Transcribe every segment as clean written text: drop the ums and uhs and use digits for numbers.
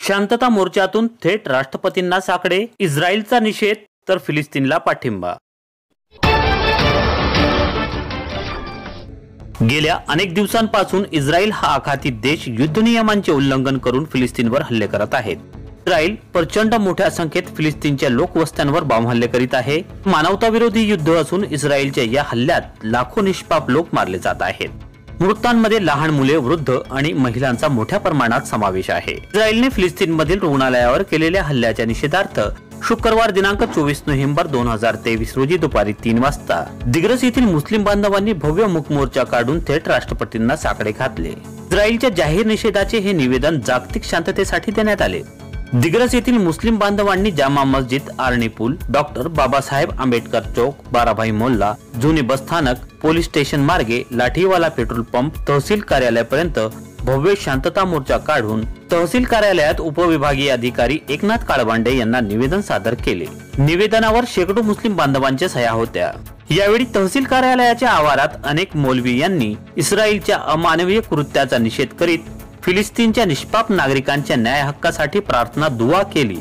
शांतता मोर्चातून थेट राष्ट्रपतींना साकडे, इस्रायलचा निषेध तर फिलिस्तीनला पाठिंबा। गेल्या अनेक दिवसांपासून इस्रायल हा आखाती देश युद्ध नियमांचे उल्लंघन करून फिलिस्तीनवर हल्ले करत आहे। इस्रायल प्रचंड मोठ्या संख्येत फिलिस्तीनच्या लोकवस्त्यांवर बॉम्बहल्ले करीत आहे। मानवताविरोधी युद्ध असून इस्रायलच्या या हल्ल्यात लाखो निष्पाप लोक मारले जात आहेत। मृतांमध्ये लहान मुले, वृद्ध आणि महिलांचा मोठ्या प्रमाणात समावेश आहे। इस्रायलने फिलिस्तीनमधील रुग्णालयावर केलेल्या हल्ल्याच्या निषेधार्थ शुक्रवार दिनांक 24 नोव्हेंबर 2023 रोजी दुपारी 3 वाजता दिग्रस येथील मुस्लिम बांधवांनी भव्य मूक मोर्चा काढून थेट राष्ट्रपतींना साकडे घातले। इस्रायलच्या जाहीर निषेधाचे हे निवेदन जागतिक शांततेसाठी देण्यात आले। दिग्रस येथील मुस्लिम बांधवांनी जामा मस्जिद, आर्णी पूल, डॉक्टर बाबासाहेब आंबेडकर चौक, बाराभाई मोहल्ला, जुने बस स्थानक, पोलीस स्टेशन मार्गे, लाठीवाला पेट्रोल पंप, तहसील कार्यालयापर्यंत भव्य शांतता मोर्चा काढून तहसील कार्यालयात उपविभागीय अधिकारी एकनाथ काळबांडे यांना निवेदन सादर केले। निवेदनावर शेकडो मुस्लिम बांधवांच्या सह्या होत्या। यावेळी तहसील कार्यालयाच्या आवारात अनेक मौलवी यांनी इस्रायलच्या अमानवीय कृत्याचा निषेध करीत फिलिस्तीनच्या निष्पाप नागरिकांच्या न्याय हक्कासाठी प्रार्थना दुआ केली।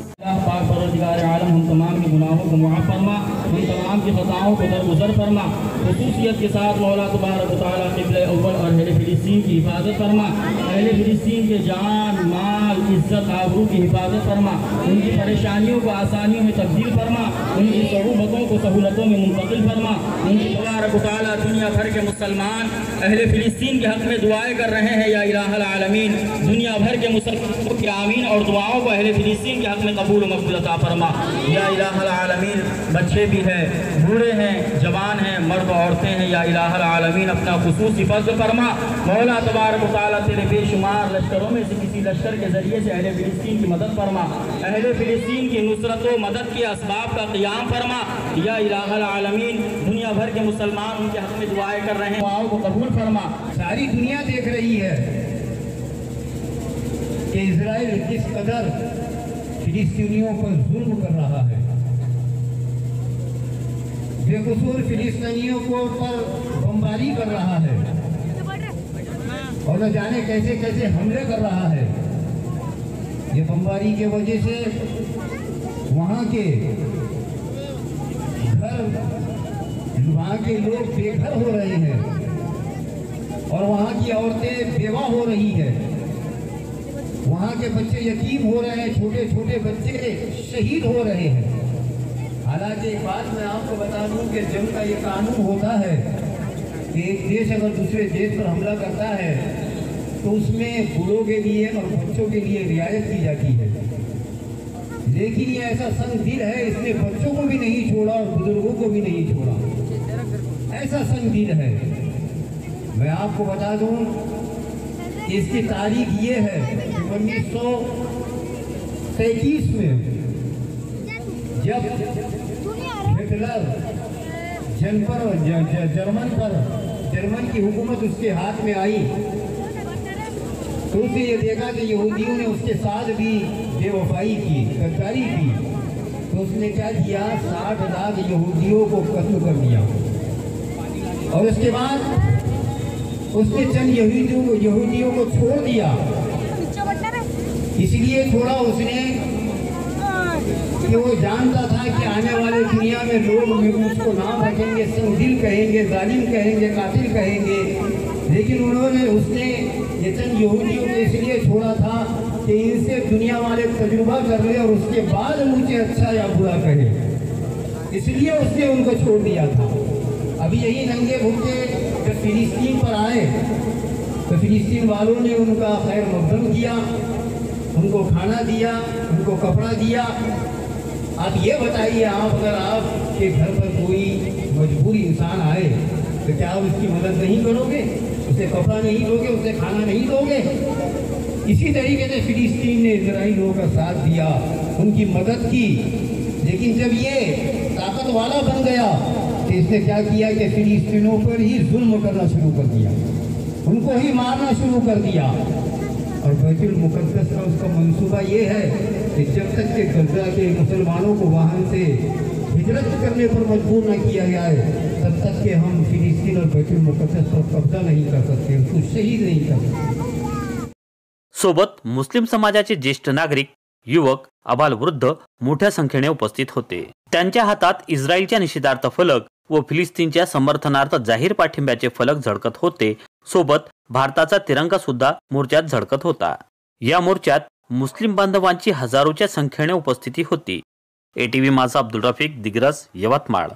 खसूसियत के साथ मौला तबारक व तआला क़िबला अव्वल और अहले फिलिस्तीन की हिफाजत फरमा। अहले फिलिस्तीन के जान, माल, इज्जत, आबरू की हिफाजत फरमा। उनकी परेशानियों को आसानियों में तब्दील फरमा। उनकी सहूलतों को सहूलतों में मुंतकिल फरमा। उनकी तबारक व तआला दुनिया भर के मुसलमान अहले फिलिस्तीन के हक में दुआएं कर रहे हैं। या इलाहुल आलमीन, दुनिया भर के मुसलमानों की आमीन और दुआओं को अहले फिलिस्तीन के हक में कबूल व मक़बूल अता फरमा। या इलाहुल आलमीन, बच्चे भी हैं, बूढ़े हैं, जवान हैं, मर्द औरतें हैं, या इलाहुल आलमीन अपना खुसूसी फज़्ल फरमा। मौला तबारक व तआला तेरे बेशुमार लश्करों में से किसी लश्कर के जरिए से अहले फिलिस्तीन की मदद फरमा। अहले फिलिस्तीन की नुसरत व मदद के असबाब का क़ियाम फरमा। या इलाहुल आलमीन, दुनिया भर के मुसलमान उनके हक में दुआएं कर रहे हैं, दुआओं को कबूल फरमा। सारी दुनिया देख रही है कि इजराइल किस कदर फिलिस्तीनियों पर जुल्म कर रहा है। बेकसूर फिलिस्तीनियों को पर बमबारी कर रहा है और न जाने कैसे कैसे हमले कर रहा है। ये बमबारी के वजह से वहाँ के लोग बेघर हो रहे हैं और वहाँ की औरतें बेवा हो रही है। वहाँ के बच्चे यतीम हो रहे हैं, छोटे छोटे बच्चे शहीद हो रहे हैं। हालांकि एक बात मैं आपको बता दूं कि जंग का ये कानून होता है कि एक देश अगर दूसरे देश पर हमला करता है तो उसमें बूढ़ों के लिए और बच्चों के लिए रियायत की जाती है। लेकिन ये ऐसा संग दिल है, इसने बच्चों को भी नहीं छोड़ा और बुजुर्गों को भी नहीं छोड़ा। ऐसा संग दिल है। मैं आपको बता दूं इसकी तारीख ये है कि 1933 में जब हिटलर जर्मन की हुकूमत उसके हाथ में आई तो उसे ये देखा कि यहूदियों ने उसके साथ भी बेवफाई की, गद्दारी की। तो उसने क्या किया, 60 लाख यहूदियों को कत्ल कर दिया और उसके बाद उसने चंद यहूदियों को छोड़ दिया। इसलिए छोड़ा उसने कि वो जानता था कि आने वाले दुनिया में लोग उसको नाम रखेंगे, संगदिल कहेंगे, जालिम कहेंगे, कातिल कहेंगे। लेकिन उसने ये चंद यहूदियों को इसलिए छोड़ा था कि इनसे दुनिया वाले तजुर्बा कर ले और उसके बाद मुझे अच्छा या बुरा कहे। इसलिए उसने उनको छोड़ दिया था। अभी यही नंगे भूखे जब फिलिस्तीन पर आए तो फिलिस्तीन वालों ने उनका खैर मकदम किया, उनको खाना दिया, उनको कपड़ा दिया। आप ये बताइए, आप अगर आपके घर पर कोई मजबूर इंसान आए तो क्या आप उसकी मदद नहीं करोगे, उसे कपड़ा नहीं दोगे, उसे खाना नहीं दोगे? इसी तरीके से फिलिस्तीन ने इजराइलियों का साथ दिया, उनकी मदद की। लेकिन जब ये ताकत वाला बन गया तो इसने क्या किया कि फिलिस्तीनों पर ही जुल्म करना शुरू कर दिया, उनको ही मारना शुरू कर दिया। और बैतुल मुक़द्दस का उसका मंसूबा ये है कि जब तक के गज़ा के मुसलमानों को वहाँ से हिजरत करने पर मजबूर न किया जाए तब तक के हम फिलिस्तीन और बैतुल मुक़द्दस पर कब्जा नहीं कर सकते, उसको शहीद नहीं कर सकते। सोबत मुस्लिम समाजाचे ज्येष्ठ नागरिक युवक, अबालवृद्ध मोठ्या संख्येने उपस्थित होते। त्यांच्या हातात इस्रायलच्या निषेधार्थ फलक व फिलिस्तीनच्या समर्थनार्थ जाहीर पाठिंब्याचे फलक झळकत होते। सोबत भारताचा तिरंगा सुद्धा मोर्चात झळकत होता। या मोर्चात मुस्लिम बांधवांची हजारोच्या संख्येने उपस्थिती होती। ATV माझा अब्दुल रफिक, दिग्रस, यवतमाळ।